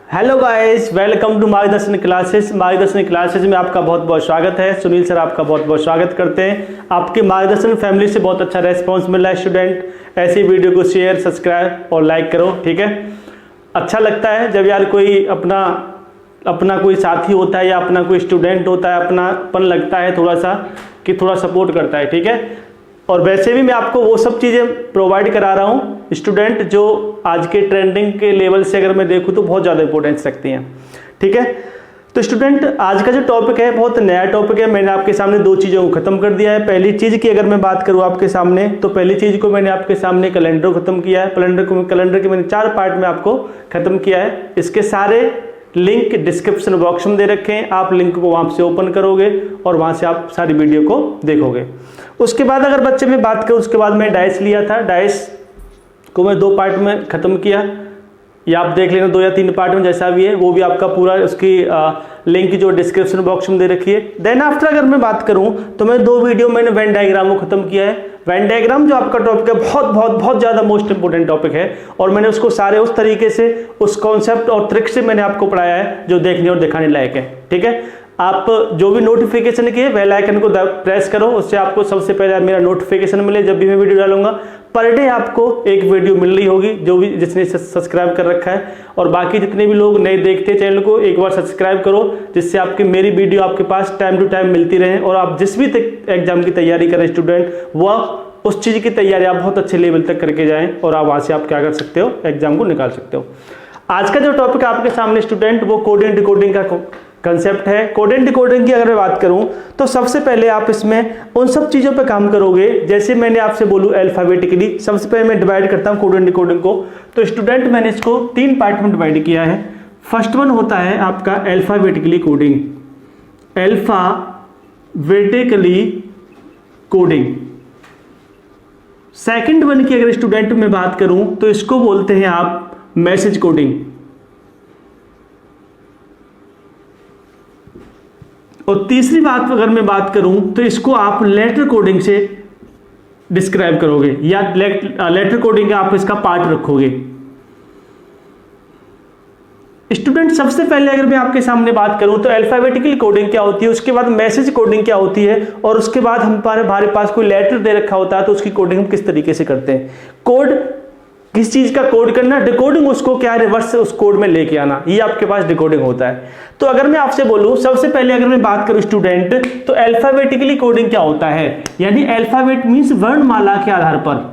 Hello guys, welcome to मार्गदर्शन classes. मार्गदर्शन classes में आपका बहुत बहुत स्वागत है। सुनील सर आपका बहुत बहुत स्वागत करते हैं। आपके मार्गदर्शन फैमिली से बहुत अच्छा रेस्पॉन्स मिल रहा है। स्टूडेंट ऐसी वीडियो को शेयर, सब्सक्राइब और लाइक करो, ठीक है। अच्छा लगता है जब यार कोई अपना कोई साथी होता है या अपना कोई स्टूडेंट होता है, अपनापन लगता है थोड़ा सा कि थोड़ा सपोर्ट करता है, ठीक है। और वैसे भी मैं आपको वो सब चीज़ें प्रोवाइड करा रहा हूँ स्टूडेंट जो आज के ट्रेंडिंग के लेवल से अगर मैं देखूँ तो बहुत ज़्यादा इंपॉर्टेंस रखती हैं, ठीक है। तो स्टूडेंट आज का जो टॉपिक है बहुत नया टॉपिक है। मैंने आपके सामने दो चीज़ों को ख़त्म कर दिया है। पहली चीज़ की अगर मैं बात करूँ आपके सामने, तो पहली चीज़ को मैंने आपके सामने कैलेंडर को ख़त्म किया है। कैलेंडर के मैंने 4 पार्ट में आपको ख़त्म किया है। इसके सारे लिंक डिस्क्रिप्शन बॉक्स में दे रखे हैं। आप लिंक को वहाँ से ओपन करोगे और वहाँ से आप सारी वीडियो को देखोगे। उसके बाद अगर बच्चे में बात करूँ, उसके बाद मैं डाइस लिया था। डाइस को मैं 2 पार्ट में ख़त्म किया, या आप देख लेना 2 या 3 पार्ट में, जैसा भी है वो भी आपका पूरा उसकी लिंक जो डिस्क्रिप्शन बॉक्स में दे रखी है। देन आफ्टर अगर मैं बात करूं तो मैं 2 वीडियो मैंने वेन डायग्राम को खत्म किया है। वेन डायग्राम जो आपका टॉपिक है बहुत ज़्यादा मोस्ट इंपोर्टेंट टॉपिक है, और मैंने उसको सारे उस तरीके से उस कॉन्सेप्ट और ट्रिक से मैंने आपको पढ़ाया है जो देखने और दिखाने लायक है, ठीक है। आप जो भी नोटिफिकेशन की है बेल आइकन को प्रेस करो, उससे आपको सबसे पहले मेरा नोटिफिकेशन मिले जब भी मैं वीडियो डालूंगा। पर डे आपको एक वीडियो मिल रही होगी, जो भी जिसने सब्सक्राइब कर रखा है। और बाकी जितने भी लोग नए देखते हैं चैनल को, एक बार सब्सक्राइब करो, जिससे आपकी मेरी वीडियो आपके पास टाइम टू टाइम मिलती रहे। और आप जिस भी एग्जाम की तैयारी करें स्टूडेंट, वह उस चीज़ की तैयारी आप बहुत अच्छे लेवल तक करके जाएं, और आप वहाँ से आप क्या कर सकते हो, एग्जाम को निकाल सकते हो। आज का जो टॉपिक आपके सामने स्टूडेंट, वो कोडिंग डिकोडिंग का कंसेप्ट है। कोडिंग डिकोडिंग की अगर मैं बात करूं तो सबसे पहले आप इसमें उन सब चीज़ों पे काम करोगे, जैसे मैंने आपसे बोलूं अल्फाबेटिकली। सबसे पहले मैं डिवाइड करता हूं कोडिंग डिकोडिंग को। तो स्टूडेंट मैंने इसको 3 पार्ट में डिवाइड किया है। फर्स्ट वन होता है आपका alphabetically coding, alphabetically coding. Second one की अगर स्टूडेंट में बात करूं तो इसको बोलते हैं आप मैसेज कोडिंग। और तीसरी बात अगर मैं बात करूं तो इसको आप लेटर कोडिंग से डिस्क्राइब करोगे, या लेटर कोडिंग का आप इसका पार्ट रखोगे। स्टूडेंट सबसे पहले अगर मैं आपके सामने बात करूं तो अल्फाबेटिकल कोडिंग क्या होती है, उसके बाद मैसेज कोडिंग क्या होती है, और उसके बाद हमारे पास कोई लेटर दे रखा होता है तो उसकी कोडिंग हम किस तरीके से करते हैं। कोड किस चीज का कोड करना, डिकोडिंग उसको क्या रिवर्स से उस कोड में लेके आना, ये आपके पास डिकोडिंग होता है। तो अगर मैं आपसे बोलूं सबसे पहले अगर मैं बात करूं स्टूडेंट, तो अल्फाबेटिकली कोडिंग क्या होता है, यानी अल्फाबेट मींस वर्णमाला के आधार पर,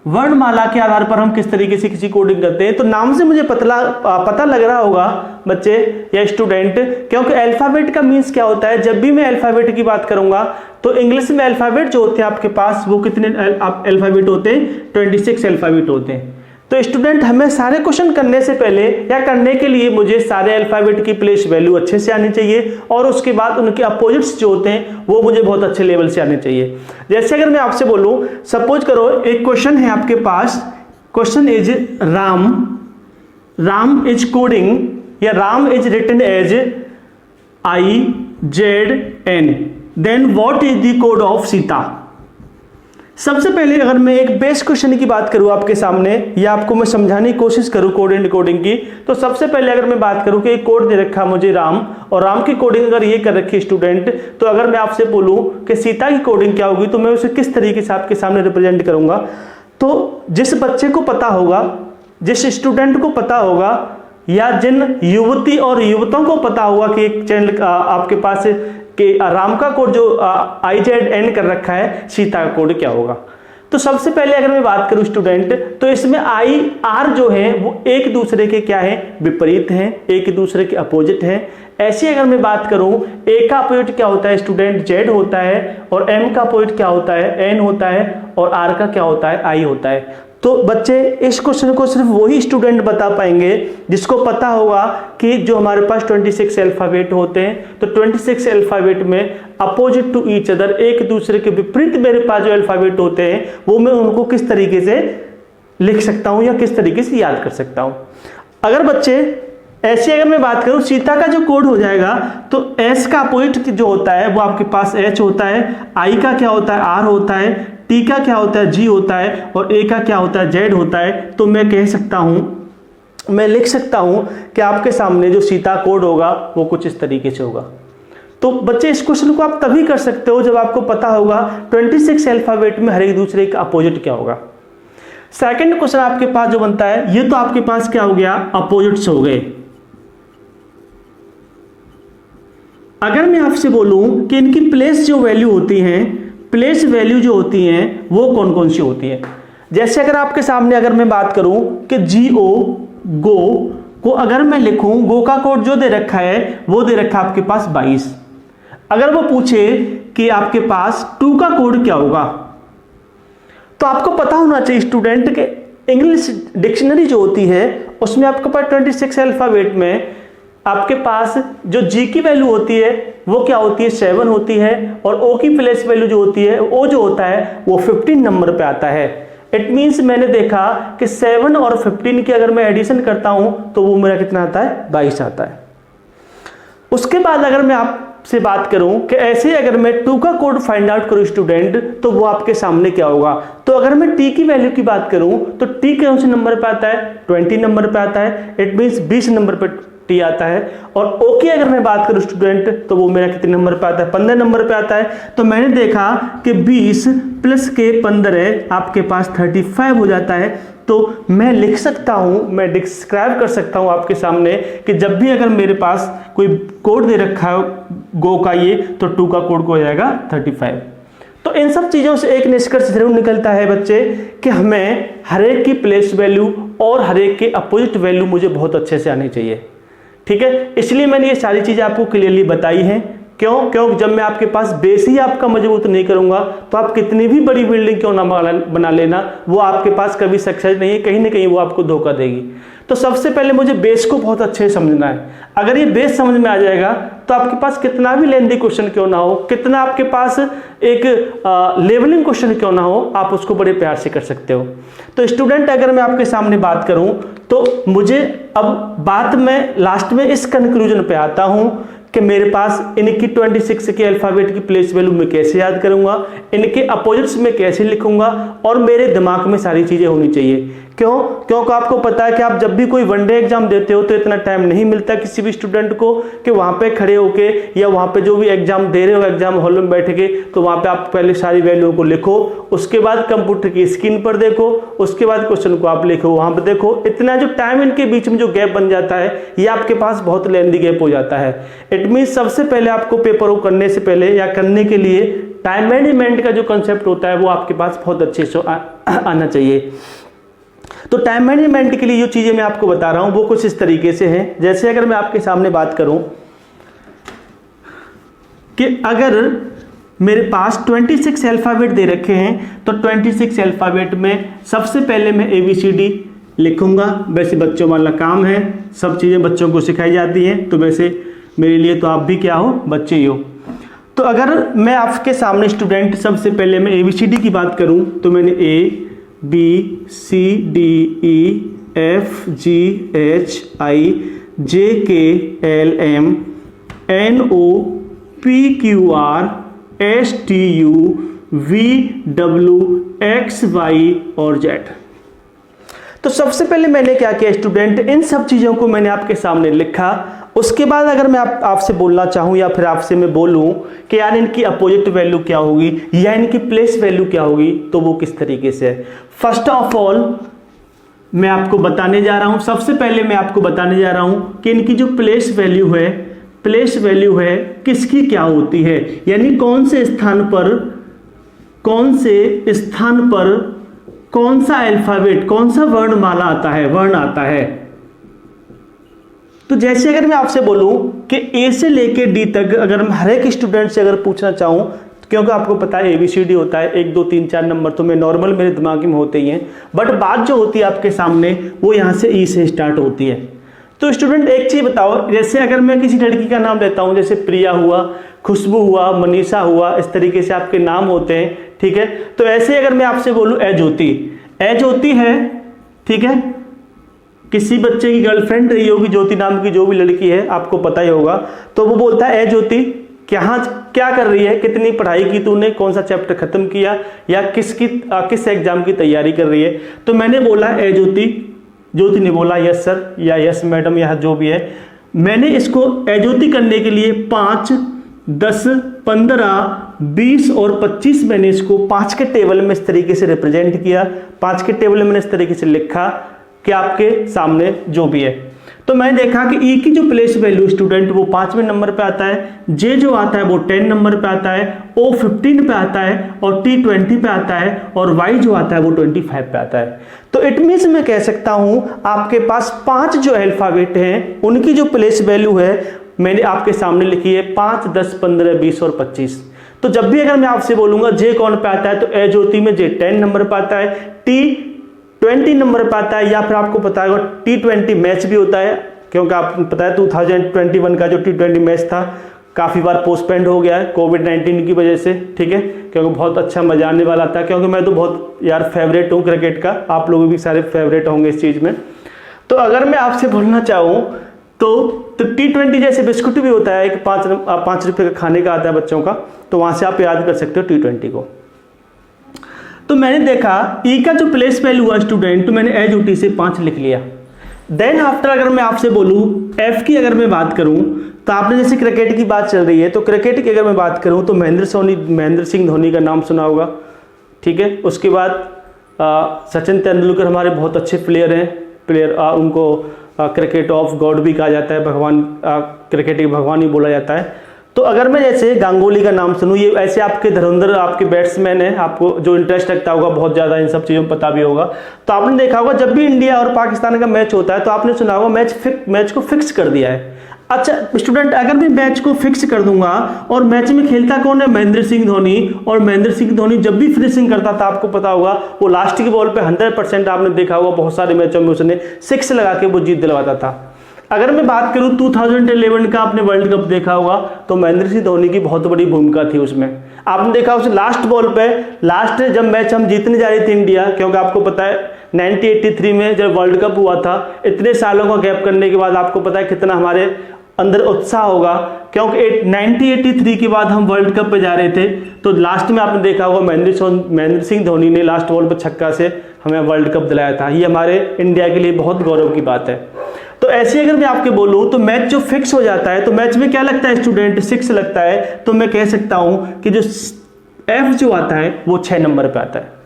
वर्णमाला के आधार पर हम किस तरीके से किसी कोडिंग करते हैं। तो नाम से मुझे पता लग रहा होगा बच्चे या स्टूडेंट, क्योंकि अल्फाबेट का मींस क्या होता है। जब भी मैं अल्फाबेट की बात करूंगा तो इंग्लिश में अल्फाबेट जो होते हैं आपके पास, वो कितने अल्फाबेट होते हैं, 26 अल्फाबेट होते हैं। तो स्टूडेंट हमें सारे क्वेश्चन करने से पहले या करने के लिए मुझे सारे अल्फाबेट की प्लेस वैल्यू अच्छे से आनी चाहिए, और उसके बाद उनके अपोजिट्स जो होते हैं वो मुझे बहुत अच्छे लेवल से आने चाहिए। जैसे अगर मैं आपसे बोलूं, सपोज करो एक क्वेश्चन है आपके पास, question is Ram is coding, या Ram is written as IZN, then what is the code of Sita. सबसे पहले अगर मैं एक बेस क्वेश्चन की बात करूं आपके सामने, या आपको मैं समझाने की कोशिश करूं कोडिंग डिकोडिंग की, तो सबसे पहले अगर मैं बात करूं कि एक कोड दे रखा मुझे राम, और राम की कोडिंग अगर ये कर रखी स्टूडेंट, तो अगर मैं आपसे बोलूं कि सीता की कोडिंग क्या होगी, तो मैं उसे किस तरीके से आपके सामने रिप्रेजेंट करूंगा। तो जिस बच्चे को पता होगा, जिस स्टूडेंट को पता होगा, या जिन युवती और युवकों को पता होगा कि एक चैनल आपके पास कि राम का कोड जो IZN कर रखा है, सीता का कोड क्या होगा। तो सबसे पहले अगर मैं बात करूं स्टूडेंट, तो इसमें IR जो है वो एक दूसरे के क्या है, विपरीत हैं, एक दूसरे के अपोजिट हैं। ऐसे अगर मैं बात करूं, A का अपोजिट क्या होता है स्टूडेंट, Z होता है, और M का अपोजिट क्या होता है, N होता है, और R का क्या होता है, I होता है। तो बच्चे इस क्वेश्चन को सिर्फ वही स्टूडेंट बता पाएंगे जिसको पता होगा कि जो हमारे पास 26 अल्फाबेट होते हैं, तो 26 अल्फाबेट में अपोजिट टू ईच अदर, एक दूसरे के विपरीत मेरे पास जो अल्फाबेट होते हैं वो मैं उनको किस तरीके से लिख सकता हूं या किस तरीके से याद कर सकता हूं। अगर बच्चे ऐसे अगर मैं बात करूं, सीता का जो कोड हो जाएगा, तो S का अपोजिट जो होता है वो आपके पास H होता है, I का क्या होता है, R होता है, T का क्या होता है, G होता है, और A का क्या होता है, Z होता है। तो मैं कह सकता हूं मैं लिख सकता हूं कि आपके सामने जो सीता कोड होगा वो कुछ इस तरीके से होगा। तो बच्चे इस क्वेश्चन को आप तभी कर सकते हो जब आपको पता होगा 26 अल्फाबेट में हर एक दूसरे का अपोजिट क्या होगा। सेकंड क्वेश्चन आपके पास जो बनता है, ये तो आपके पास क्या हो गया, अपोजिट्स हो गए। अगर मैं आपसे बोलूं कि इनकी प्लेस जो वैल्यू होती हैं, प्लेस वैल्यू जो होती हैं वो कौन कौन सी होती है। जैसे अगर आपके सामने अगर मैं बात करूं कि GO गो को अगर मैं लिखूं, गो का कोड जो दे रखा है वो दे रखा है आपके पास 22। अगर वो पूछे कि आपके पास 2 का कोड क्या होगा, तो आपको पता होना चाहिए स्टूडेंट के इंग्लिश डिक्शनरी जो होती है उसमें आपके पास 26 अल्फाबेट में आपके पास जो G की वैल्यू होती है वो क्या होती है, 7 होती है, और O की प्लेस वैल्यू जो होती है, O जो होता है वो 15 नंबर पे आता है। इट मीन्स मैंने देखा कि 7 और 15 की अगर मैं एडिशन करता हूं तो वो मेरा कितना आता है, 22 आता है। उसके बाद अगर मैं आपसे बात करूं कि ऐसे अगर मैं 2 का कोड फाइंड आउट करूं स्टूडेंट, तो वो आपके सामने क्या होगा। तो अगर मैं T की वैल्यू की बात करूं तो T कौन से नंबर पे आता है, 20 नंबर पे आता है। इट मीन्स 20 नंबर पे T आता है। और O की अगर मैं बात करूं स्टूडेंट तो वो मेरा कितने नंबर पे आता है, 15 नंबर पे आता है। तो मैंने देखा कि 20 प्लस के 15 आपके पास 35 हो जाता है। तो मैं लिख सकता हूं, मैं डिस्क्राइब कर सकता हूं आपके सामने कि जब भी अगर मेरे पास कोई कोड दे रखा है गो का ये, तो 2 का कोड को हो जाएगा 35। तो इन सब चीजों से एक निष्कर्ष जरूर निकलता है बच्चे कि हमें हर एक की प्लेस वैल्यू और हर एक के अपोजिट वैल्यू मुझे बहुत अच्छे से आनी चाहिए। ठीक है, इसलिए मैंने ये सारी चीजें आपको क्लियरली बताई हैं। क्यों जब मैं आपके पास बेस ही आपका मजबूत नहीं करूंगा तो आप कितनी भी बड़ी बिल्डिंग क्यों ना बना लेना, वो आपके पास कभी सक्सेस नहीं है, कहीं ना कहीं वो आपको धोखा देगी। तो सबसे पहले मुझे बेस को बहुत अच्छे से समझना है। अगर ये बेस समझ में आ जाएगा तो आपके पास कितना भी लेंथी क्वेश्चन क्यों ना हो, कितना आपके पास एक लेवलिंग क्वेश्चन क्यों ना हो, आप उसको बड़े प्यार से कर सकते हो। तो स्टूडेंट अगर मैं आपके सामने बात करूं तो मुझे अब बात में लास्ट में इस कंक्लूजन पे आता हूं कि मेरे पास इनकी 26 के अल्फाबेट की प्लेस वैल्यू मैं कैसे याद करूंगा, इनके अपोजिट्स में कैसे लिखूंगा, और मेरे दिमाग में सारी चीजें होनी चाहिए। क्योंकि आपको पता है कि आप जब भी कोई वनडे एग्जाम देते हो तो इतना टाइम नहीं मिलता किसी भी स्टूडेंट को कि वहां पे खड़े होके या वहां पे जो भी एग्जाम दे रहे हो एग्जाम हॉल में बैठ के, तो वहां पे आप पहले सारी वैल्यू को लिखो, उसके बाद कंप्यूटर की स्क्रीन पर देखो, उसके बाद क्वेश्चन को आप लिखो, वहां पर देखो। इतना जो टाइम इनके बीच में जो गैप बन जाता है ये आपके पास बहुत लेंथी गैप हो जाता है। इट मीन्स सबसे पहले आपको पेपर को करने से पहले या करने के लिए टाइम मैनेजमेंट का जो कंसेप्ट होता है वो आपके पास बहुत अच्छे से आना चाहिए। तो टाइम मैनेजमेंट के लिए जो चीजें मैं आपको बता रहा हूं वो कुछ इस तरीके से हैं। जैसे अगर मैं आपके सामने बात करूं कि अगर मेरे पास 26 अल्फाबेट दे रखे हैं तो 26 अल्फाबेट में सबसे पहले मैं ABCD लिखूंगा। वैसे बच्चों वाला काम है, सब चीजें बच्चों को सिखाई जाती हैं, तो वैसे मेरे लिए तो आप भी क्या हो, बच्चे ही हो। तो अगर मैं आपके सामने स्टूडेंट सबसे पहले मैं ABCD की बात करूं तो मैंने ABCDEFGHIJKLMNOPQRSTUVWXY और Z। तो सबसे पहले मैंने क्या किया स्टूडेंट, इन सब चीजों को मैंने आपके सामने लिखा। उसके बाद अगर मैं आपसे बोलना चाहूं या फिर आपसे मैं बोलूं कि यार इनकी अपोजिट वैल्यू क्या होगी या इनकी प्लेस वैल्यू क्या होगी, तो वो किस तरीके से है। फर्स्ट ऑफ ऑल मैं आपको बताने जा रहा हूं, सबसे पहले मैं आपको बताने जा रहा हूं कि इनकी जो प्लेस वैल्यू है किसकी क्या होती है, यानी कौन से स्थान पर कौन सा अल्फाबेट, कौन सा वर्ण आता है। तो जैसे अगर मैं आपसे बोलूं कि A से लेके D तक अगर मैं हर एक स्टूडेंट से अगर पूछना चाहूं, क्योंकि आपको पता है ABCD होता है 1 2 3 4 नंबर तो मैं नॉर्मल मेरे दिमाग में होते ही हैं, बट बात जो होती है आपके सामने वो यहाँ से E से स्टार्ट होती है। तो स्टूडेंट एक चीज बताओ, जैसे अगर मैं किसी लड़की का नाम लेता हूं, जैसे प्रिया हुआ, खुशबू हुआ, मनीषा हुआ, इस तरीके से आपके नाम होते हैं, ठीक है। तो ऐसे अगर मैं आपसे बोलूं ए ज्योति है, ठीक है, किसी बच्चे की गर्लफ्रेंड रही होगी ज्योति नाम की जो भी लड़की है, आपको पता ही होगा, तो वो बोलता है ए ज्योति क्या कर रही है, कितनी पढ़ाई की तूने, कौन सा चैप्टर खत्म किया, या किस एग्जाम की तैयारी कर रही है। तो मैंने बोला ए ज्योति ज्योति ने बोला यस सर या यस मैडम या जो भी है। मैंने इसको अज्योति करने के लिए 5, 10, 15, 20 और 25 मैंने इसको 5 के टेबल में इस तरीके से रिप्रेजेंट किया। 5 के टेबल में मैंने इस तरीके से लिखा कि आपके सामने जो भी है। तो मैंने देखा कि ई की जो प्लेस वैल्यू स्टूडेंट वो 5वें नंबर पे आता है, जे जो आता है वो 10 नंबर पे आता है, ओ 15 पे आता है और टी 20 पे आता है और वाई जो आता है वो 25 पे आता है। तो इट मीन्स मैं कह सकता हूं आपके पास 5 जो अल्फाबेट हैं उनकी जो प्लेस वैल्यू है मैंने आपके सामने लिखी है 5, 10, 15, 20 और 25। तो जब भी अगर मैं आपसे बोलूंगा जे कौन पे आता है तो अज्योति में जे 10 नंबर पे आता है, टी 20 नंबर पे आता है, या फिर आपको पता होगा T20 मैच भी होता है, क्योंकि आपको पता है 2021 का जो T20 मैच था काफ़ी बार पोस्टपेंड हो गया है कोविड-19 की वजह से, ठीक है, क्योंकि बहुत अच्छा मजा आने वाला था, क्योंकि मैं तो बहुत यार फेवरेट हूँ क्रिकेट का, आप लोग भी सारे फेवरेट होंगे इस चीज़ में। तो अगर मैं आपसे बोलना चाहूँ तो T20 जैसे बिस्कुट भी होता है, एक 5 रुपये का खाने का आता है बच्चों का, तो वहाँ से आप याद कर सकते हो T20 को। तो मैंने देखा ई का जो प्लेस वैल्यू हुआ स्टूडेंट, तो मैंने अज्योति से 5 लिख लिया। देन आफ्टर अगर मैं आपसे बोलूँ एफ की अगर मैं बात करूँ तो आपने जैसे क्रिकेट की बात चल रही है, तो क्रिकेट की अगर मैं बात करूँ तो महेंद्र सिंह धोनी का नाम सुना होगा, ठीक है। उसके बाद सचिन तेंदुलकर हमारे बहुत अच्छे प्लेयर हैं, उनको क्रिकेट ऑफ गॉड भी कहा जाता है, भगवान क्रिकेट के भगवान ही बोला जाता है। तो अगर मैं जैसे गांगुली का नाम सुनूं, ये ऐसे आपके धुरंधर आपके बैट्समैन हैं, आपको जो इंटरेस्ट रखता होगा बहुत ज़्यादा इन सब चीज़ों में पता भी होगा, तो आपने देखा होगा जब भी इंडिया और पाकिस्तान का मैच होता है तो आपने सुना होगा मैच को फिक्स कर दिया है। अच्छा स्टूडेंट, अगर मैं मैच को फिक्स कर दूंगा और मैच में खेलता कौन है, महेंद्र सिंह धोनी, और महेंद्र सिंह धोनी जब भी फिनिशिंग करता था आपको पता होगा वो लास्ट की बॉल पे 100% आपने देखा होगा बहुत सारे मैचों में उसने 6 लगा के वो जीत दिलवाता था। अगर मैं बात करूं 2011 का आपने वर्ल्ड कप देखा होगा तो महेंद्र सिंह धोनी की बहुत बड़ी भूमिका थी उसमें। आपने देखा उस लास्ट बॉल पे, लास्ट जब मैच हम जीतने जा रही थी इंडिया, क्योंकि आपको पता है 1983 में जब वर्ल्ड कप हुआ था, इतने सालों का गैप करने के बाद आपको पता है कितना हमारे अंदर उत्साह होगा, क्योंकि 1983 के बाद हम वर्ल्ड कप पे जा रहे थे। तो लास्ट में आपने देखा होगा महेंद्र सिंह धोनी ने लास्ट बॉल पर छक्का से हमें वर्ल्ड कप दिलाया था। ये हमारे इंडिया के लिए बहुत गौरव की बात है। तो ऐसे अगर मैं आपके बोलूं तो मैच जो फिक्स हो जाता है तो मैच में क्या लगता है स्टूडेंट, 6 लगता है, तो मैं कह सकता हूं कि जो एफ जो आता है वो 6 नंबर पे आता है।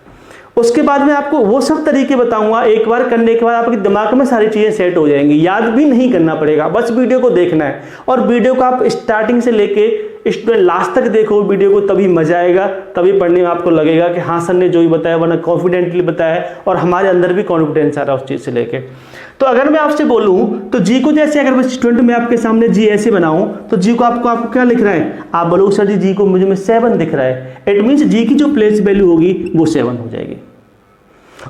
उसके बाद में आपको वो सब तरीके बताऊंगा, एक बार करने के बाद आपके दिमाग में सारी चीजें सेट हो जाएंगी, याद भी नहीं करना पड़ेगा, बस वीडियो को देखना है। और वीडियो को आप स्टार्टिंग से लेके स्टूडेंट लास्ट तक देखो वीडियो को, तभी मजा आएगा, तभी पढ़ने में आपको लगेगा कि हाँ सर ने जो ही बताया वरना कॉन्फिडेंटली बताया, और हमारे अंदर भी कॉन्फिडेंस आ रहा है उस चीज़ से लेके। तो अगर मैं आपसे बोलूं तो जी को जैसे अगर मैं स्टूडेंट में आपके सामने जी ऐसे बनाऊं तो जी को आपको क्या लिख रहा है, आप बोलो सर जी को मुझे में 7 दिख रहा है, इट मीन्स जी की जो प्लेस वैल्यू होगी वो 7 हो जाएगी।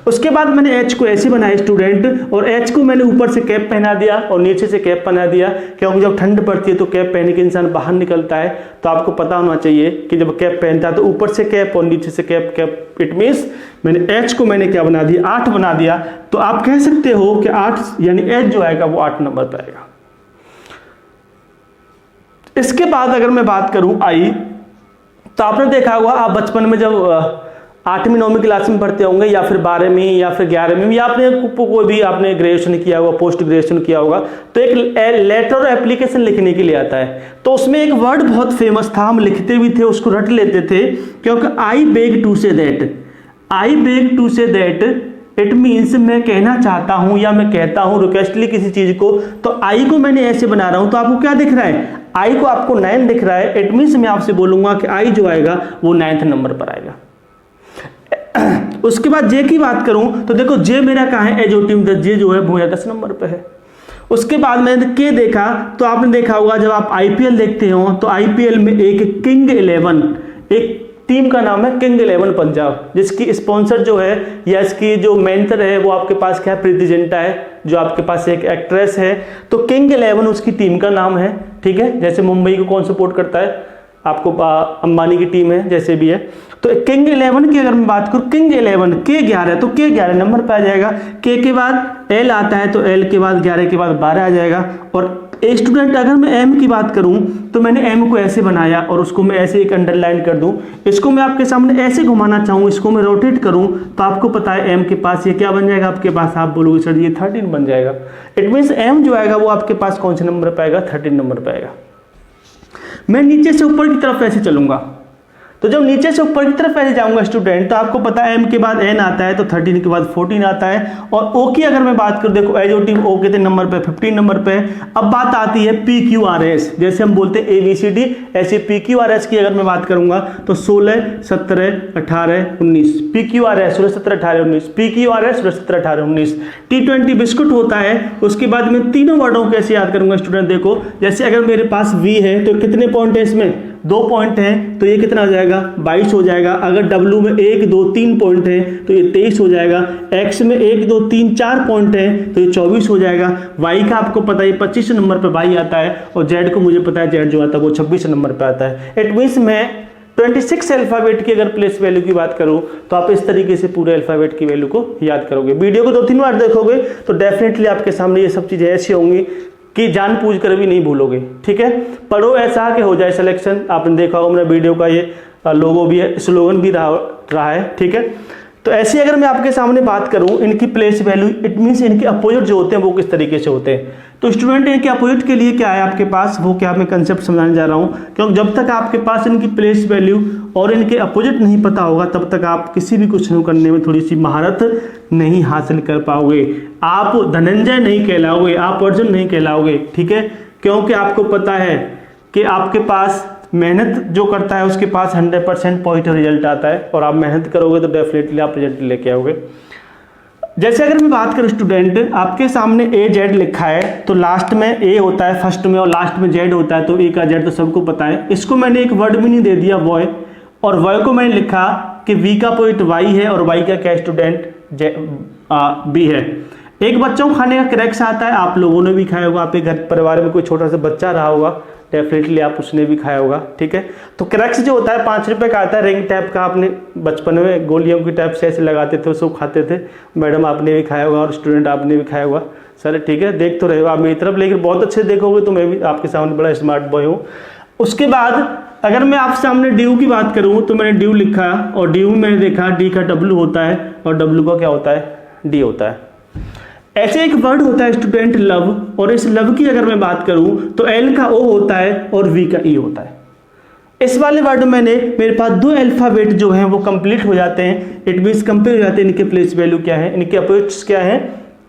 उसके बाद मैंने एच को ऐसे बनाया स्टूडेंट, और एच को मैंने ऊपर से कैप पहना दिया और नीचे से कैप पहना दिया, क्योंकि जब ठंड पड़ती है तो कैप पहन के इंसान बाहर निकलता है। तो आपको पता होना चाहिए कि जब कैप पहनता है तो ऊपर से कैप और नीचे से कैप। इट मीन्स मैंने एच को मैंने क्या बना दिया, 8 बना दिया। तो आप कह सकते हो कि 8 यानी एच जो आएगा वो 8 नंबर पर आएगा। इसके बाद अगर मैं बात करूं आई, तो आपने देखा होगा आप बचपन में जब 8वीं 9वीं क्लास में पढ़ते होंगे, या फिर 12वीं या फिर 11वीं, या आपने कोई भी आपने ग्रेजुएशन किया होगा, पोस्ट ग्रेजुएशन किया होगा, तो एक लेटर और एप्लीकेशन लिखने के लिए आता है। तो उसमें एक वर्ड बहुत फेमस था, हम लिखते भी थे, उसको रट लेते थे, क्योंकि I beg to say that, I beg to say that, it means मैं कहना चाहता हूं या मैं कहता हूं रिक्वेस्टली किसी चीज को। तो आई को मैंने ऐसे बना रहा हूं, तो आपको क्या दिख रहा है, आई को आपको 9 दिख रहा है। इट मीन्स मैं आपसे बोलूंगा कि आई जो आएगा वो 9th नंबर पर आएगा। उसके बाद जे की बात करूं तो देखो जे मेरा कहाँ है, अज्योति में जे जो है वो 10 नंबर पे है। उसके बाद मैंने के देखा, तो आपने देखा होगा जब आप आईपीएल देखते हो तो आईपीएल में एक किंग 11, एक टीम का नाम है किंग 11 पंजाब, जिसकी स्पॉन्सर जो है या इसकी जो मेंटर है वो आपके पास क्या है, प्रीति जिंटा है, जो आपके पास एक एक्ट्रेस है। तो किंग 11 उसकी टीम का नाम है, ठीक है। जैसे मुंबई को कौन सपोर्ट करता है, आपको अंबानी की टीम है, जैसे भी है। तो किंग 11 की अगर मैं बात करूँ, किंग 11 K11, तो K11 नंबर पे आ जाएगा। K के बाद L आता है तो L के बाद 11 के बाद 12 आ जाएगा। और स्टूडेंट अगर मैं M की बात करूं तो मैंने M को ऐसे बनाया और उसको मैं ऐसे एक अंडरलाइन कर दूं। इसको मैं आपके सामने ऐसे घुमाना चाहूँ, इसको मैं रोटेट करूं तो आपको पता है M के पास ये क्या बन जाएगा आपके पास, आप बोलोगे सर ये 13 बन जाएगा। इट मीन्स M जो आएगा वो आपके पास कौन से नंबर पे आएगा, 13 नंबर पे आएगा। मैं नीचे से ऊपर की तरफ ऐसे चलूंगा, तो जब नीचे से ऊपर की तरफ ऐसे जाऊंगा स्टूडेंट, तो आपको पता है M के बाद N आता है तो 13 के बाद 14 आता है। और O की अगर मैं बात करूं, देखो एज ओ टी O कितने नंबर पे, 15 नंबर पे। अब बात आती है PQRS, जैसे हम बोलते हैं ABCD, ऐसे PQRS की अगर मैं बात करूंगा तो 16, 17, 18, 19 PQRS 16, 17, 18, 19 PQRS 16, 17, 18, 19। T20 बिस्कुट होता है। उसके बाद मैं तीनों वर्डों को कैसे याद करूंगा स्टूडेंट, देखो जैसे अगर मेरे पास V है तो कितने पॉइंट है, इसमें 2 पॉइंट हैं तो ये कितना हो जाएगा, 22 हो जाएगा। अगर W में 1, 2, 3 पॉइंट है तो ये 23 हो जाएगा। X में 1, 2, 3, 4 पॉइंट है तो ये 24 हो जाएगा। Y का आपको पता है 25 नंबर पे Y आता है, और Z को मुझे पता है Z जो आता है वो 26 नंबर पे आता है। इट मीन्स मैं 26 अल्फाबेट की अगर प्लेस वैल्यू की बात करूं तो आप इस तरीके से पूरे अल्फाबेट की वैल्यू को याद करोगे। वीडियो को 2-3 बार देखोगे तो डेफिनेटली आपके सामने ये सब चीजें ऐसी होंगी कि जान पूछ कर भी नहीं भूलोगे। ठीक है, पढ़ो ऐसा कि हो जाए सिलेक्शन। आपने देखा होगा मेरा वीडियो का ये लोगो भी है, स्लोगन भी रहा है। ठीक है, तो ऐसे अगर मैं आपके सामने बात करूं इनकी प्लेस वैल्यू, इट मीन्स इनके अपोजिट जो होते हैं वो किस तरीके से होते हैं। तो स्टूडेंट इनके अपोजिट के लिए क्या है आपके पास, वो क्या मैं कंसेप्ट समझाने जा रहा हूं, क्योंकि जब तक आपके पास इनकी प्लेस वैल्यू और इनके अपोजिट नहीं पता होगा तब तक आप किसी भी क्वेश्चन करने में थोड़ी सी महारत नहीं हासिल कर पाओगे। आप धनंजय नहीं कहलाओगे, आप अर्जुन नहीं कहलाओगे। ठीक है, क्योंकि आपको पता है कि आपके पास मेहनत जो करता है उसके पास 100% पॉजिटिव रिजल्ट आता है, और आप मेहनत करोगे तो डेफिनेटली आप रिजल्ट लेके आओगे। जैसे अगर मैं बात करूं स्टूडेंट, आपके सामने AZ लिखा है तो लास्ट में A होता है फर्स्ट में और लास्ट में Z होता है, तो A का Z तो सबको पता है। इसको मैंने एक वर्ड मीनिंग दे दिया बॉय, और बॉय को मैंने लिखा कि V का पॉइंट Y है और Y का क्या स्टूडेंट B है। एक बच्चों को खाने का क्रैक्स आता है, आप लोगों ने भी खाया होगा, आपके घर परिवार में कोई छोटा सा बच्चा रहा होगा, डेफिनेटली आप उसने भी खाया होगा। ठीक है, तो क्रैक्स जो होता है 5 रुपए का आता है, रिंग टाइप का, आपने बचपन में गोलियों की टाइप से ऐसे लगाते थे, उसको खाते थे। मैडम आपने भी खाया होगा और स्टूडेंट आपने भी खाया होगा। सर ठीक है, देख तो रहे हो आप मेरी तरफ, लेकिन बहुत अच्छे देखोगे तो मैं भी आपके सामने बड़ा स्मार्ट बॉय हूँ। उसके बाद अगर मैं आपके सामने ड्यू की बात करूँ तो मैंने ड्यू लिखा, और ड्यू में मैंने देखा D का W होता है और W का क्या होता है, D होता है। ऐसे एक वर्ड होता है स्टूडेंट लव, और इस लव की अगर मैं बात करूं तो L का O होता है और V का E होता है। इस वाले वर्ड में मेरे पास 2 अल्फाबेट जो हैं वो कंप्लीट हो जाते हैं, इट मींस कंप्लीट हो जाते हैं। इनके प्लेस वैल्यू क्या है, इनके अपोजिट्स क्या है,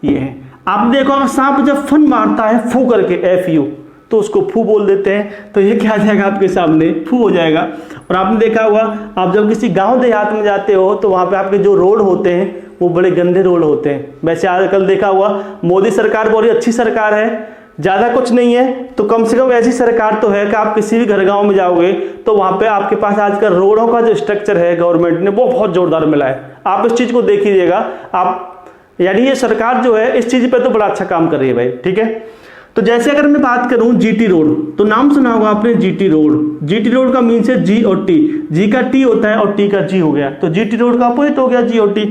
ये है। आप देखो अगर सांप जब फन मारता है फू करके FU, तो उसको फू बोल देते हैं, तो ये क्या आ जाएगा आपके सामने, फू हो जाएगा। और आपने देखा होगा आप जब किसी गांव देहात में जाते हो तो वहां पे आपके जो रोड होते हैं वो बड़े गंदे रोड होते हैं। वैसे आजकल देखा हुआ मोदी सरकार बहुत अच्छी सरकार है, ज़्यादा कुछ नहीं है, तो कम से कम ऐसी सरकार तो है कि आप किसी भी घर गांव में जाओगे तो वहाँ पे आपके पास आजकल रोडों का जो स्ट्रक्चर है गवर्नमेंट ने वो बहुत जोरदार मिला है। आप इस चीज़ को देख लीजिएगा आप, यानी ये सरकार जो है इस चीज़ पे तो बड़ा अच्छा काम कर रही है भाई। ठीक है, तो जैसे अगर मैं बात करूं GT रोड, तो नाम सुना होगा आपने GT रोड। GT रोड का मीन्स है G और T, G का T होता है और T का G हो गया, तो GT रोड का अपोजिट हो गया G और T।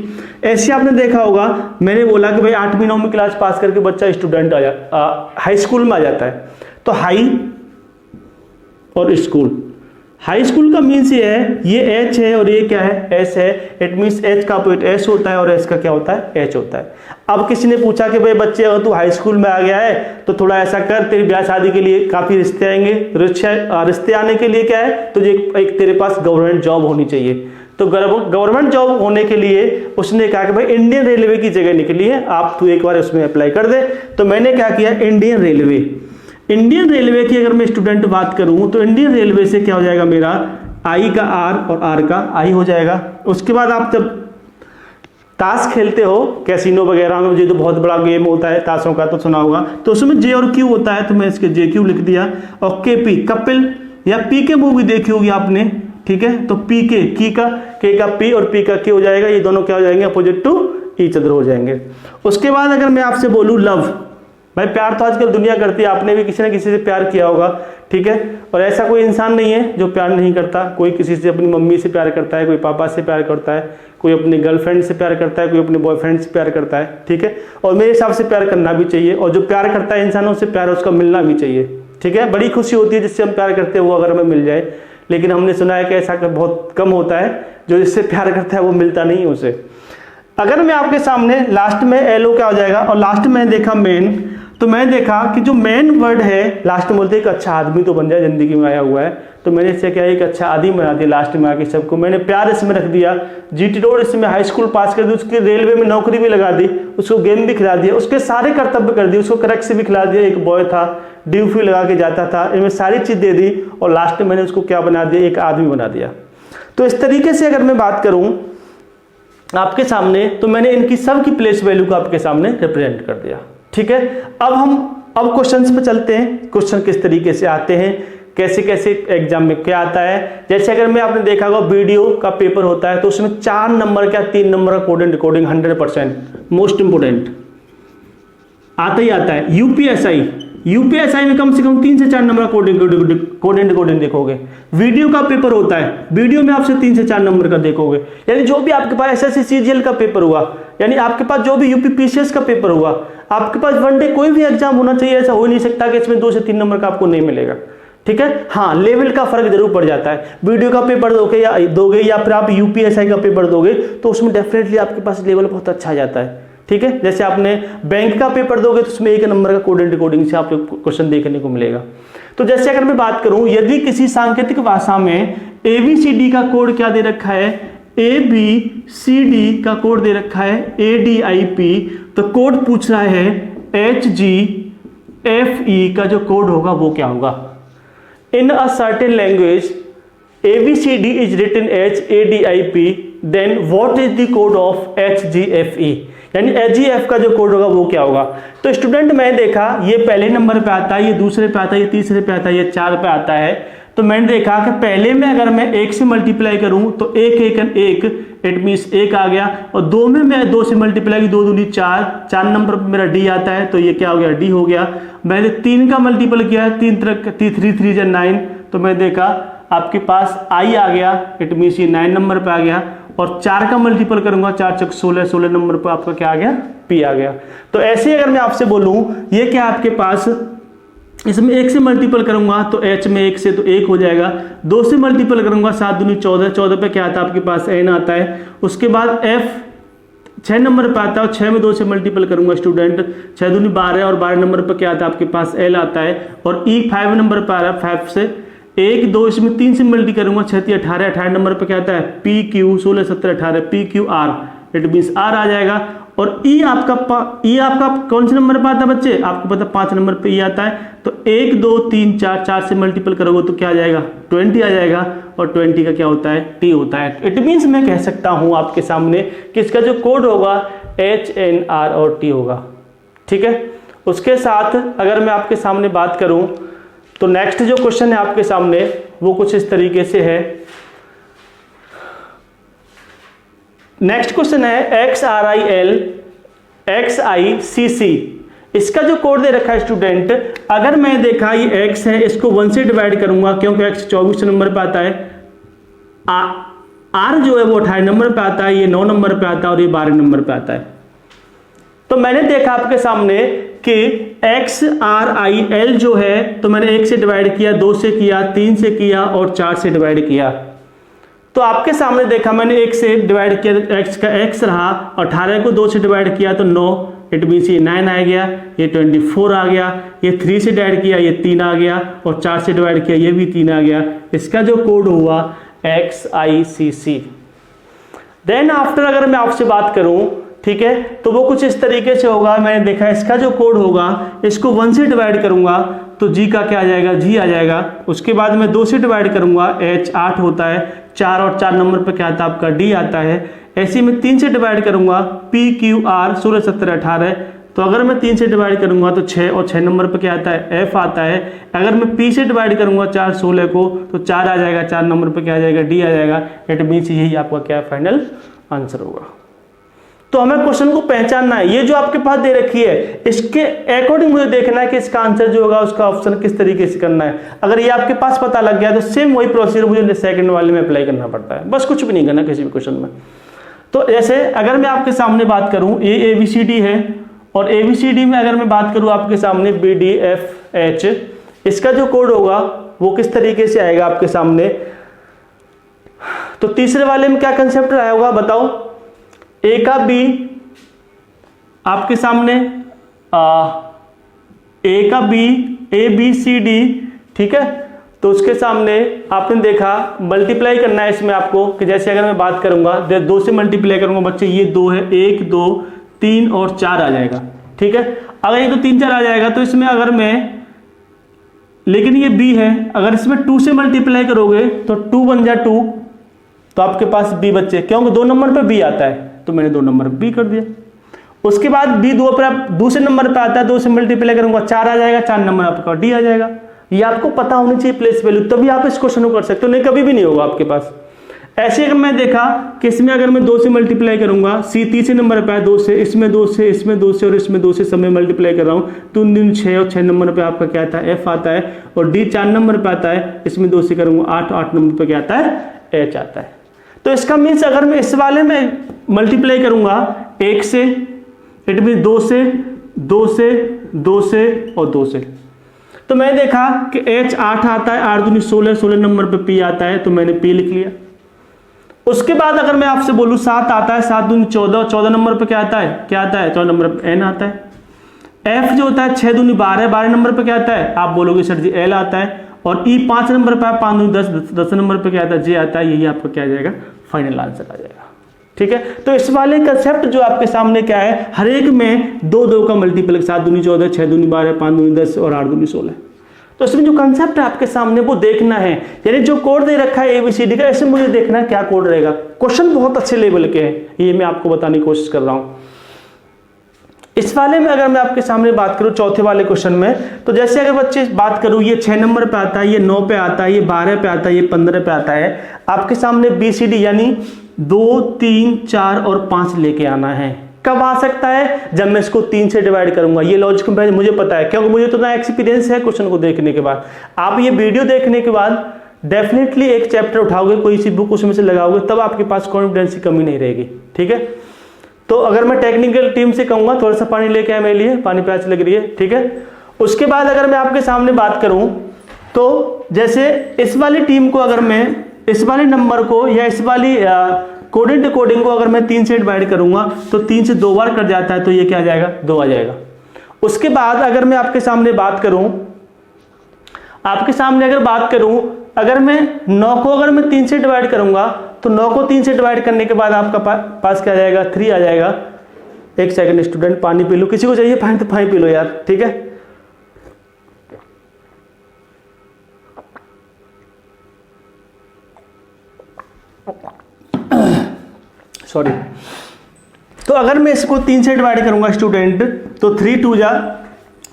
ऐसे आपने देखा होगा, मैंने बोला कि भाई 8वीं 9वीं क्लास पास करके बच्चा स्टूडेंट हाई स्कूल में आ जाता है, तो हाई और स्कूल, हाई स्कूल का मीन्स ये है, ये H है और ये क्या है, S है। इट मीन्स H का अपोजिट S होता है और S का क्या होता है, H होता है। अब किसी ने पूछा कि भाई बच्चे अगर तू हाई स्कूल में आ गया है तो थोड़ा ऐसा कर, तेरी ब्याह शादी के लिए काफ़ी रिश्ते आएंगे, रिश्ते आने के लिए क्या है, तुझे एक तेरे पास गवर्नमेंट जॉब होनी चाहिए। तो गवर्नमेंट जॉब होने के लिए उसने कहा कि भाई इंडियन रेलवे की जगह निकली है, आप तू एक बार उसमें अप्लाई कर दे। तो मैंने क्या किया, इंडियन रेलवे, इंडियन रेलवे की अगर मैं स्टूडेंट बात करूं तो इंडियन रेलवे से क्या हो जाएगा मेरा, I का R और R का I हो जाएगा। उसके बाद आप जब ताश खेलते हो कैसीनो वगैरह में, मुझे तो बहुत बड़ा गेम होता है ताशों का, तो सुना होगा, तो उसमें J और Q होता है, तो मैं इसके JQ लिख दिया। और KP कपिल या PK मूवी देखी होगी आपने, ठीक है, तो PK की का K का P और P का K हो जाएगा, ये दोनों क्या हो जाएंगे, अपोजिट टू ईच अदर हो जाएंगे। उसके बाद अगर मैं आपसे बोलूँ लव, भाई प्यार तो आजकल दुनिया करती है, आपने भी किसी ना किसी से प्यार किया होगा, ठीक है। और ऐसा कोई इंसान नहीं है जो प्यार नहीं करता। कोई किसी से, अपनी मम्मी से प्यार करता है, कोई पापा से प्यार करता है, कोई अपनी गर्लफ्रेंड से प्यार करता है, कोई अपने बॉयफ्रेंड से प्यार करता है, ठीक है। और मेरे हिसाब से प्यार करना भी चाहिए, और जो प्यार करता है इंसानों से प्यार उसका मिलना भी चाहिए, ठीक है। बड़ी खुशी होती है जिससे हम प्यार करते हैं वो अगर हमें मिल जाए, लेकिन हमने सुना है कि ऐसा बहुत कम होता है, जो जिससे प्यार करता है वो मिलता नहीं है उसे। अगर मैं आपके सामने लास्ट में एलो क्या हो जाएगा, और लास्ट में देखा मेन, तो मैं देखा कि जो मेन वर्ड है लास्ट में बोलते एक अच्छा आदमी तो बन जाए, जिंदगी में आया हुआ है, तो मैंने इससे क्या एक अच्छा आदमी बना दिया लास्ट में आके सबको। मैंने प्यार इसमें रख दिया, जीटी रोड इसमें हाई स्कूल पास कर दी, उसकी रेलवे में नौकरी भी लगा दी, उसको गेम भी खिला दिया, उसके सारे कर्तव्य कर दिए, उसको करेक्ट से भी खिला दिया, एक बॉय था ड्यूफी लगा के जाता था, इनमें सारी चीज़ दे दी, और लास्ट में मैंने उसको क्या बना दिया, एक आदमी बना दिया। तो इस तरीके से अगर मैं बात करूं आपके सामने, तो मैंने इनकी सब की प्लेस वैल्यू को आपके सामने रिप्रेजेंट कर दिया, ठीक है। अब क्वेश्चंस पे चलते हैं, क्वेश्चन किस तरीके से आते हैं, कैसे कैसे एग्जाम में क्या आता है। जैसे अगर मैं आपने देखा होगा वीडियो का पेपर होता है, तो उसमें 4 नंबर का 3 नंबर का code and decoding 100% most important आता ही आता है। यूपीएसआई में कम से कम 3 से 4 नंबर का कोड एंड डिकोडिंग देखोगे। वीडियो का पेपर होता है, वीडियो में आपसे 3 से 4 नंबर का देखोगे। यानी जो भी आपके पास एसएससी सीजीएल का पेपर हुआ, यानी आपके पास जो भी यूपी पीसीएस का पेपर हुआ, आपके पास वनडे कोई भी एग्जाम होना चाहिए, ऐसा हो नहीं सकता कि इसमें 2 से 3 नंबर का आपको नहीं मिलेगा, ठीक है। हाँ, लेवल का फर्क जरूर पड़ जाता है। वीडियो का पेपर दोगे या फिर आप यूपीएसआई का पेपर दोगे, तो उसमें डेफिनेटली आपके पास लेवल बहुत अच्छा आ जाता है, ठीक है। जैसे आपने बैंक का पेपर दोगे तो उसमें 1 नंबर का कोड एंड डिकोडिंग से आपको क्वेश्चन देखने को मिलेगा। तो जैसे अगर मैं बात करूं, यदि किसी सांकेतिक भाषा में ABCD का कोड क्या दे रखा है, ABCD का कोड दे रखा है ADIP, तो कोड पूछ रहा है HGFE का जो कोड होगा वो क्या होगा। In a certain language ABCD is written as ADIP, then what is the code of HGFE, यानी HGF का जो कोड होगा वो क्या होगा। तो स्टूडेंट मैं देखा ये पहले नंबर पे आता है, ये दूसरे पे आता है, ये तीसरे पे आता है, ये 4 पे आता है। तो मैंने देखा कि पहले में अगर मैं 1 से मल्टीप्लाई करूं तो 1 इट मीन्स 1 आ गया, और 2 में मैं 2 से मल्टीप्लाई की 2 दूनी 4 नंबर पर मेरा D आता है, तो ये क्या हो गया, D हो गया। मैंने 3 का मल्टीपल किया, 3 3 9, तो मैं देखा आपके पास I आ गया, इट मीन्स ये 9 नंबर पे आ गया। और 4 का मल्टीपल करूंगा, 4 चौक 16 नंबर पर आपका क्या आ गया, P आ गया। तो ऐसे अगर मैं आपसे बोलूं, ये क्या आपके पास, इसमें 1 से मल्टीपल करूंगा तो H में 1 से तो 1 हो जाएगा, 2 से मल्टीपल करूंगा 7 दूनी 14 पे क्या आता है आपके पास N आता है। उसके बाद F 6 नंबर पे आता है, और 6 में 2 से मल्टीपल करूंगा स्टूडेंट, 6 दूनी 12, और 12 नंबर पर क्या आता है आपके पास L आता है। और E 5 नंबर पर आ रहा है, 5 से 1 2 इसमें 3 से मल्टी करूंगा, 6 18 नंबर पर क्या आता है PQ 16 17 18 PQR, it means R आ जाएगा। और E आपका कौन से नंबर पर आता है बच्चे, आपको पता 5 नंबर पे E आता है। तो 1 2 3 4 से मल्टीपल करोगे तो क्या आ जाएगा, 20 आ जाएगा, और 20 का क्या होता है, T होता है। इट मीन्स मैं कह सकता हूं आपके सामने कि इसका जो कोड होगा HNR और T होगा, ठीक है। उसके साथ अगर मैं आपके सामने बात करूं, तो नेक्स्ट जो क्वेश्चन है आपके सामने वो कुछ इस तरीके से है। नेक्स्ट क्वेश्चन है XRIL XICC, इसका जो कोड दे रखा है स्टूडेंट, अगर मैं देखा ये X है, इसको 1 से डिवाइड करूंगा क्योंकि X 24 नंबर पे आता है, R जो है वो 28 नंबर पे आता है, ये 9 नंबर पे आता है, और ये 12 नंबर पे आता है। तो मैंने देखा आपके सामने कि XRIL जो है, तो मैंने 1 से डिवाइड किया, 2 से किया, 3 से किया, और 4 से डिवाइड किया। तो आपके सामने देखा मैंने 1 से डिवाइड किया, X का X रहा, 18 को 2 से डिवाइड किया तो 9, इट मीन्स ये 9 आ गया, ये 24 आ गया, ये 3 से डिवाइड किया, ये 3 आ गया, और 4 से डिवाइड किया, ये भी 3 आ गया। इसका जो कोड हुआ XICC। देन आफ्टर अगर मैं आपसे बात करूं, ठीक है, तो वो कुछ इस तरीके से होगा। मैंने देखा इसका जो कोड होगा, इसको 1 से डिवाइड करूंगा तो G का क्या आ जाएगा, G आ जाएगा। उसके बाद मैं 2 से डिवाइड करूंगा, H 8 होता है, 4 और 4 नंबर पे क्या आता है आपका D आता है। ऐसे में 3 से डिवाइड करूंगा, PQR 16 17 18, तो अगर मैं 3 से डिवाइड करूंगा तो 6 और 6 नंबर पे क्या आता है, F आता है। अगर मैं P से डिवाइड करूंगा 4 16 को तो 4 आ जाएगा, 4 नंबर पे क्या आ जाएगा, D आ जाएगा। इट मीन्स यही आपका क्या फाइनल आंसर होगा। तो हमें क्वेश्चन को पहचानना है। ये जो आपके पास दे रखी है इसके अकॉर्डिंग मुझे देखना है कि इसका आंसर जो होगा उसका ऑप्शन किस तरीके से करना है। अगर ये आपके पास पता लग गया तो सेम वही प्रोसीजर मुझे सेकंड वाले में अप्लाई करना पड़ता है, बस कुछ भी नहीं करना किसी भी क्वेश्चन में। तो जैसे अगर मैं आपके सामने बात करूं ये ABCD है और ABCD में अगर मैं बात करूं आपके सामने BDFH, इसका जो कोड होगा वो किस तरीके से आएगा आपके सामने। तो तीसरे वाले में क्या कंसेप्ट आया होगा बताओ। A का B आपके सामने A का B ABCD, ठीक है। तो उसके सामने आपने देखा मल्टीप्लाई करना है इसमें आपको, कि जैसे अगर मैं बात करूंगा 2 से मल्टीप्लाई करूंगा बच्चे, ये 2 है, 1 2 3 और 4 आ जाएगा, ठीक है। अगर ये तो 3 4 आ जाएगा तो इसमें अगर मैं, लेकिन ये B है, अगर इसमें 2 से मल्टीप्लाई करोगे तो 2 बन जा 2, तो आपके पास B बच्चे, क्योंकि 2 नंबर पे B आता है तो मैंने 2 नंबर B कर दिया। उसके बाद B दूसरे नंबर पे आता है, 2 से मल्टीप्लाई करूंगा 4 आ जाएगा, 4 नंबर आपका D आ जाएगा। ये आपको पता होनी चाहिए प्लेस वैल्यू, तभी आप इस क्वेश्चन को कर सकते हो, नहीं कभी भी नहीं होगा आपके पास। ऐसे अगर मैं देखा कि इसमें अगर मैं 2 से मल्टीप्लाई करूंगा, C तीसरे नंबर पे है 2 से, इसमें 2 से, इसमें 2 से और इसमें 2 से, सब में मल्टीप्लाई कर रहा हूँ, 3 दूनी 6 और 6 नंबर पे आपका क्या आता है F आता है, और D 4 नंबर पे आता है, इसमें 2 से करूंगा 8, 8 नंबर पे क्या आता है H आता है। तो इसका मीन्स अगर मैं इस वाले में मल्टीप्लाई करूंगा 1 से, इट मीन 2 से 2 से 2 से और 2 से, तो मैंने देखा कि H 8 आता है, 8 दूनी 16, 16 नंबर पे P आता है, तो मैंने P लिख लिया। उसके बाद अगर मैं आपसे बोलूं 7 आता है, 7 दूनी 14, 14 नंबर पे क्या आता है 14 नंबर पे N आता है। F जो होता है 6 दूनी 12, 12 नंबर पे क्या आता है, आप बोलोगे सर जी L आता है। और E 5 नंबर पे, 5 दूनी 10, 10 नंबर पे क्या आता है J आता है। यही आपका क्या आ जाएगा, फाइनल आंसर आ जाएगा, ठीक है। तो इस वाले कंसेप्ट जो आपके सामने क्या है, हर एक में 2 2 का मल्टीपल, 7 दूनी 14, 6 दूनी 12, 5 दूनी 10 और 8 दूनी 16। तो इसमें जो कंसेप्ट है आपके सामने वो देखना है, यानी जो कोड दे रखा है ABCD का, ऐसे मुझे देखना है क्या कोड रहेगा। क्वेश्चन बहुत अच्छे लेवल के हैं, ये मैं आपको बताने की कोशिश कर रहा हूं। इस वाले में अगर मैं आपके सामने बात करूं चौथे वाले क्वेश्चन में, तो जैसे अगर बच्चे बात करूं, ये 6 नंबर पे आता है, ये 9 पे आता है, ये 12 पे आता है, ये 15 पे आता है। आपके सामने BCD यानी 2 3 4 और 5 लेके आना है। कब आ सकता है, जब मैं इसको 3 से डिवाइड करूंगा। ये लॉजिक मुझे पता है, क्योंकि मुझे तो ना एक्सपीरियंस है क्वेश्चन को देखने के बाद। आप ये वीडियो देखने के बाद डेफिनेटली एक चैप्टर उठाओगे, कोई सी बुक उसमें से लगाओगे, तब आपके पास कॉन्फिडेंस की कमी नहीं रहेगी, ठीक है। तो अगर मैं टेक्निकल टीम से कहूंगा थोड़ा सा पानी लेके आए मेरे लिए, पानी प्यास लग रही है, ठीक है। उसके बाद अगर मैं आपके सामने बात करूं, तो जैसे इस वाली टीम को, अगर मैं इस वाले नंबर को या इस वाली कोडिंग डिकोडिंग को अगर मैं 3 से डिवाइड करूंगा, तो 3 से 2 बार कट जाता है, तो ये क्या आ जाएगा 2 आ जाएगा। उसके बाद अगर मैं आपके सामने बात करूं, अगर मैं 9 को अगर मैं 3 से डिवाइड करूंगा, तो 9 को 3 से डिवाइड करने के बाद आपका पास क्या आ जाएगा 3 आ जाएगा। एक सेकंड स्टूडेंट, पानी पी लो, किसी को चाहिए पानी तो पानी पी लो यार, ठीक है। सॉरी। तो अगर मैं इसको 3 से डिवाइड करूंगा स्टूडेंट, तो 3 2 जा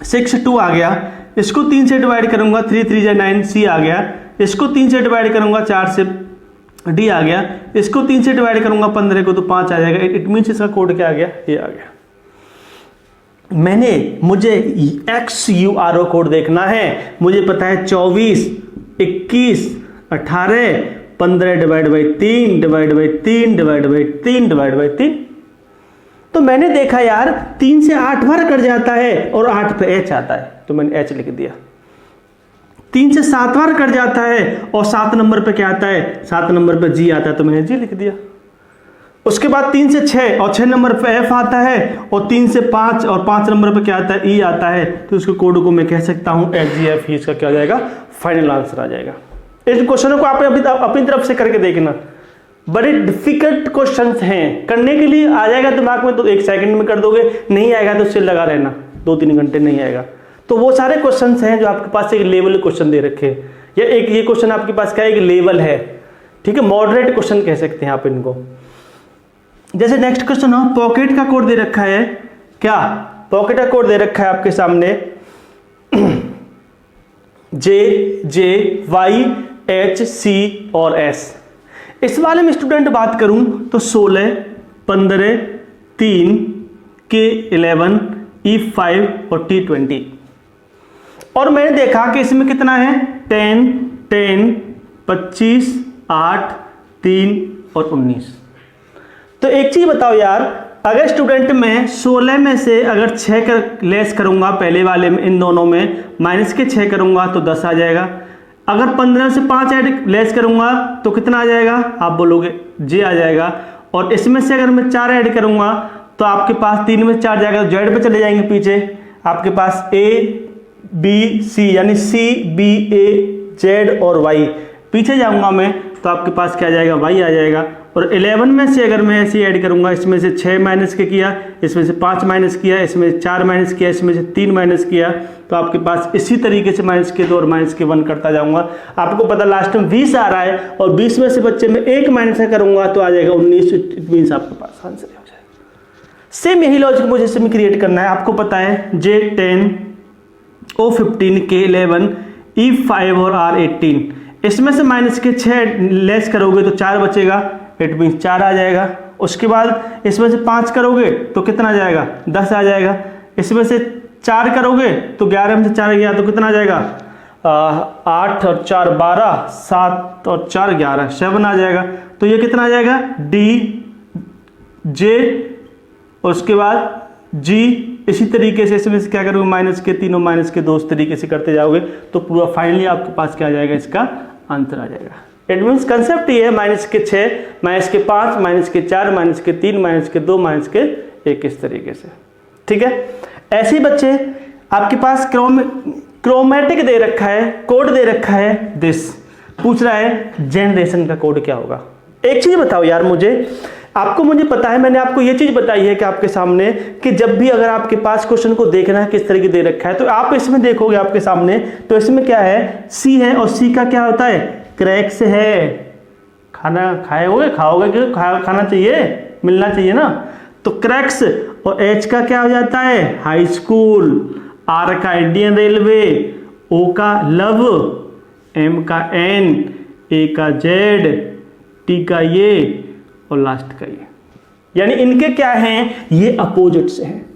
6 2 आ गया। इसको 3 से डिवाइड करूंगा, 3 3 जा 9 C आ गया। इसको 3 से डिवाइड करूंगा, 4 से D आ गया। इसको 3 से डिवाइड करूंगा 15 को, तो 5 आ जाएगा। इट मीन्स इसका कोड क्या आ गया, ये आ गया। मुझे XURO कोड देखना है। मुझे पता है 24 21 18 15 divide by 3 divide by 3 divide by 3 divide by 3। तो मैंने देखा यार 3 से 8 बार कट जाता है और 8 पे H आता है, तो मैंने H लिख दिया। 3 से 7 बार कट जाता है और 7 नंबर पे क्या आता है, 7 नंबर पे G आता है, तो मैंने G लिख दिया। उसके बाद 3 से 6 और 6 नंबर पे F आता है, और 3 से 5 और 5 नंबर पे क्या आता है, E आता है। तो उसके कोड को मैं कह सकता हूं HGF ही इसका क्या हो जाएगा, फाइनल आंसर आ जाएगा। इस क्वेश्चनों को आप अपनी तरफ से करके देखना। बड़े डिफिकल्ट क्वेश्चंस हैं, करने के लिए आ जाएगा दिमाग में तो 1 सेकंड में कर दोगे, नहीं आएगा तो सिर लगा रहना, 2-3 घंटे नहीं आएगा। तो वो सारे क्वेश्चंस हैं जो आपके पास एक लेवल क्वेश्चन दे रखे हैं, या एक ये क्वेश्चन आपके पास क्या एक लेवल है, ठीक है, मॉडरेट क्वेश्चन कह सकते हैं आप इनको। जैसे नेक्स्ट क्वेश्चन हो, पॉकेट का कोड दे रखा है, क्या पॉकेट का कोड दे रखा है आपके सामने JJYHC और S। इस वाले में स्टूडेंट बात करूं तो 16 15 3, K11, E5 और T20। और मैंने देखा कि इसमें कितना है 10, 10, 25, 8, 3 और 19। तो एक चीज बताओ यार, अगर स्टूडेंट में 16 में से अगर 6 कर लेस करूंगा पहले वाले में, इन दोनों में माइनस के 6 करूंगा तो 10 आ जाएगा। अगर 15 से 5 ऐड लेस करूंगा तो कितना आ जाएगा, आप बोलोगे जे आ जाएगा। और इसमें से अगर मैं 4 ऐड करूंगा तो आपके पास 3 में 4 जाएगा, जेड पे चले जाएंगे पीछे, आपके पास ए बी सी यानी सी बी ए जेड और वाई, पीछे जाऊंगा मैं तो आपके पास क्या आ जाएगा, वाई आ जाएगा। और 11 में से अगर मैं ऐसे ऐड करूंगा, इसमें से 6 माइनस के किया, इसमें से 5 माइनस किया, इसमें 4 माइनस किया, इसमें से 3 माइनस किया, तो आपके पास इसी तरीके से माइनस के 2 और माइनस के 1 करता जाऊंगा। आपको पता लास्ट में 20 आ रहा है और 20 में से बच्चे में 1 माइनस करूंगा तो आ जाएगा 19। इट मीन्स आपके पास आंसर हो जाएगा। सेम यही लॉजिक मुझे इसमें क्रिएट करना है। आपको पता है J10, O15, K11, E5 और R18, इसमें से माइनस के 6 लेस करोगे तो 4 बचेगा, इट मीन्स 4 आ जाएगा। उसके बाद इसमें से 5 करोगे तो कितना आ जाएगा, 10 आ जाएगा। इसमें से 4 करोगे तो 11 में से 4 गया तो कितना आ जाएगा, 8 और 4 12, 7 और 4 11, 7 आ जाएगा। तो ये कितना आ जाएगा, डी जे और उसके बाद जी। इसी तरीके से इसमें से क्या करोगे, माइनस के 3 और माइनस के 2 तरीके से करते जाओगे तो पूरा फाइनली आपके पास क्या आ जाएगा, इसका आंसर आ जाएगा। इट मीन्स कंसेप्ट ये है माइनस के 6, माइनस के 5, माइनस के 4, माइनस के 3, माइनस के 2, माइनस के 1, इस तरीके से। ठीक है, ऐसे ही बच्चे आपके पास क्रोमेटिक दे रखा है, कोड दे रखा है दिस, पूछ रहा है जनरेशन का कोड क्या होगा। एक चीज बताओ यार मुझे पता है, मैंने आपको ये चीज बताई है कि आपके सामने कि जब भी अगर आपके पास क्वेश्चन को देखना है किस तरीके दे रखा है तो आप इसमें देखोगे आपके सामने, तो इसमें क्या है, सी है और सी का क्या होता है, क्रैक्स है। खाना खाओगे क्यों, खाना चाहिए, मिलना चाहिए ना, तो क्रैक्स। और एच का क्या हो जाता है, हाई स्कूल। आर का इंडियन रेलवे, ओ का लव, एम का एन, ए का जेड, टी का ये और लास्ट का ये। यानी इनके क्या हैं, ये अपोजिट्स हैं।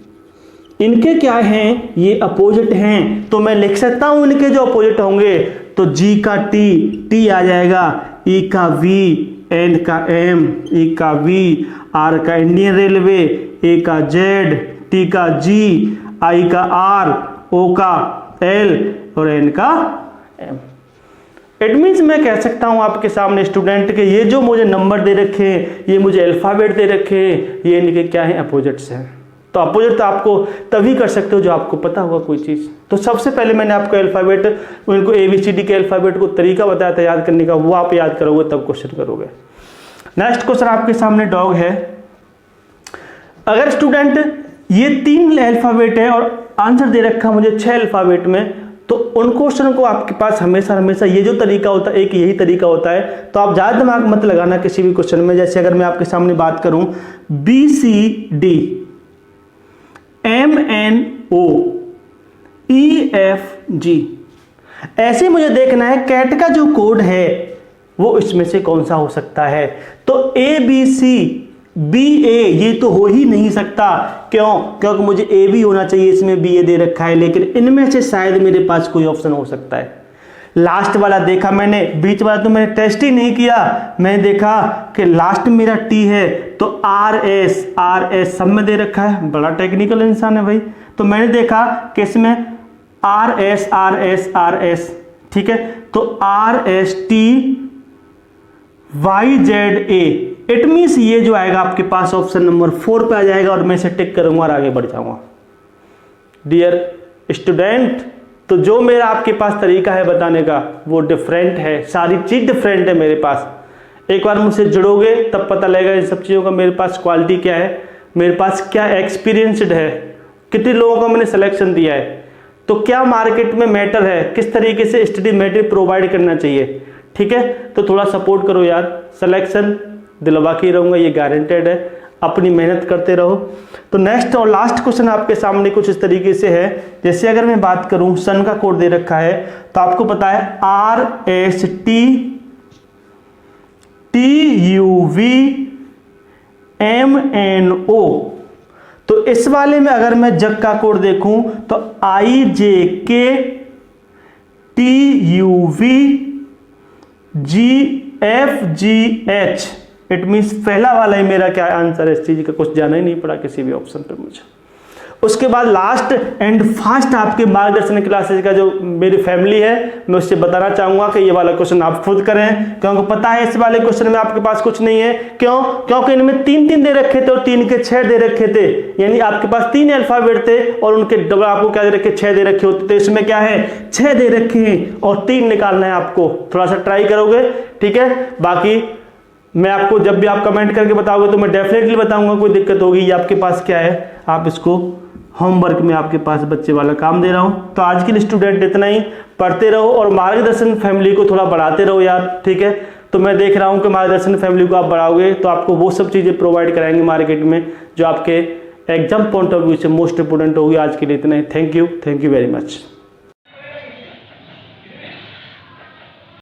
इनके क्या हैं, ये अपोजिट हैं। तो मैं लिख सकता हूं इनके जो अपोजिट होंगे, तो जी का टी आ जाएगा, ई का वी, एन का एम, ई का वी, आर का इंडियन रेलवे, ए का जेड, टी का जी, आई का आर, ओ का एल और एन का एम। इट मीन्स मैं कह सकता हूं आपके सामने स्टूडेंट के ये जो मुझे नंबर दे रखे हैं, ये मुझे अल्फाबेट दे रखे हैं, ये इनके क्या है, अपोजिट्स हैं। तो अपोजिट तो आपको तभी कर सकते हो जो आपको पता होगा कोई चीज़। तो सबसे पहले मैंने आपको अल्फाबेट, उनको ABCD के अल्फाबेट को तरीका बताया था याद करने का, वो आप याद करोगे तब क्वेश्चन करोगे। नेक्स्ट क्वेश्चन आपके सामने डॉग है। अगर स्टूडेंट ये 3 अल्फाबेट है और आंसर दे रखा मुझे 6 अल्फाबेट में, तो उन क्वेश्चन को आपके पास हमेशा ये जो तरीका होता है, एक यही तरीका होता है। तो आप ज़्यादा दिमाग मत लगाना किसी भी क्वेश्चन में। जैसे अगर मैं आपके सामने बात करूं BCD, MNO, EFG, ऐसे मुझे देखना है कैट का जो कोड है वो इसमें से कौन सा हो सकता है। तो ABCBA ये तो हो ही नहीं सकता। क्यों? क्योंकि मुझे A भी होना चाहिए, इसमें BA दे रखा है, लेकिन इनमें से शायद मेरे पास कोई ऑप्शन हो सकता है। लास्ट वाला देखा मैंने, बीच वाला तो मैंने टेस्ट ही नहीं किया। मैंने देखा कि लास्ट मेरा T है तो RS सब में दे रखा है। बड़ा टेक्निकल इंसान है भाई। तो मैंने देखा कि इसमें RS ठीक है, तो RSTYZA, इट मीन्स ये जो आएगा आपके पास ऑप्शन नंबर 4 पे आ जाएगा और मैं इसे टिक करूंगा और आगे बढ़ जाऊंगा। डियर स्टूडेंट, तो जो मेरा आपके पास तरीका है बताने का वो डिफरेंट है, सारी चीज डिफरेंट है मेरे पास। एक बार मुझसे जुड़ोगे तब पता लगेगा इन सब चीज़ों का मेरे पास क्वालिटी क्या है, मेरे पास क्या एक्सपीरियंसड है, कितने लोगों को मैंने सिलेक्शन दिया है, तो क्या मार्केट में मैटर है, किस तरीके से स्टडी मटेरियल प्रोवाइड करना चाहिए। ठीक है, तो थोड़ा सपोर्ट करो यार, सिलेक्शन दिलवा के रहूँगा, ये गारंटेड है। अपनी मेहनत करते रहो। तो नेक्स्ट और लास्ट क्वेश्चन आपके सामने कुछ इस तरीके से है। जैसे अगर मैं बात करूं, सन का कोड दे रखा है, तो आपको पता है RSTTUVMNO, तो इस वाले में अगर मैं जग का कोड देखूं तो IJKTUVGFGH, इट मीन्स पहला वाला ही मेरा क्या आंसर है। इस चीज का कुछ जाना ही नहीं पड़ा किसी भी ऑप्शन पे मुझे। उसके बाद लास्ट एंड फास्ट आपके मार्गदर्शन क्लासेस का जो मेरी फैमिली है, मैं उससे बताना चाहूंगा कि ये वाला क्वेश्चन आप खुद करें, क्योंकि पता है इस वाले क्वेश्चन में आपके पास कुछ नहीं है। क्यों? क्योंकि इनमें 3 दे रखे थे और 3 के 6 दे रखे थे, यानी आपके पास 3 अल्फाबेट थे और उनके डबल आपको क्या दे रखे, 6 दे रखे होते। तो इसमें क्या है, 6 दे रखे हैं और 3 निकालना है आपको। थोड़ा सा ट्राई करोगे, ठीक है। बाकी मैं आपको जब भी आप कमेंट करके बताओगे तो मैं डेफिनेटली बताऊंगा, कोई दिक्कत होगी। ये आपके पास क्या है, आप इसको होमवर्क में आपके पास बच्चे वाला काम दे रहा हूं। तो आज के लिए स्टूडेंट इतना ही, पढ़ते रहो और मार्गदर्शन फैमिली को थोड़ा बढ़ाते रहो यार, ठीक है। तो मैं देख रहा हूं कि मार्गदर्शन फैमिली को आप बढ़ाओगे तो आपको वो सब चीजें प्रोवाइड कराएंगे मार्केट में जो आपके एग्जाम पॉइंट ऑफ व्यू से मोस्ट इंपोर्टेंट होगी। आज के लिए इतना ही। Thank you very much.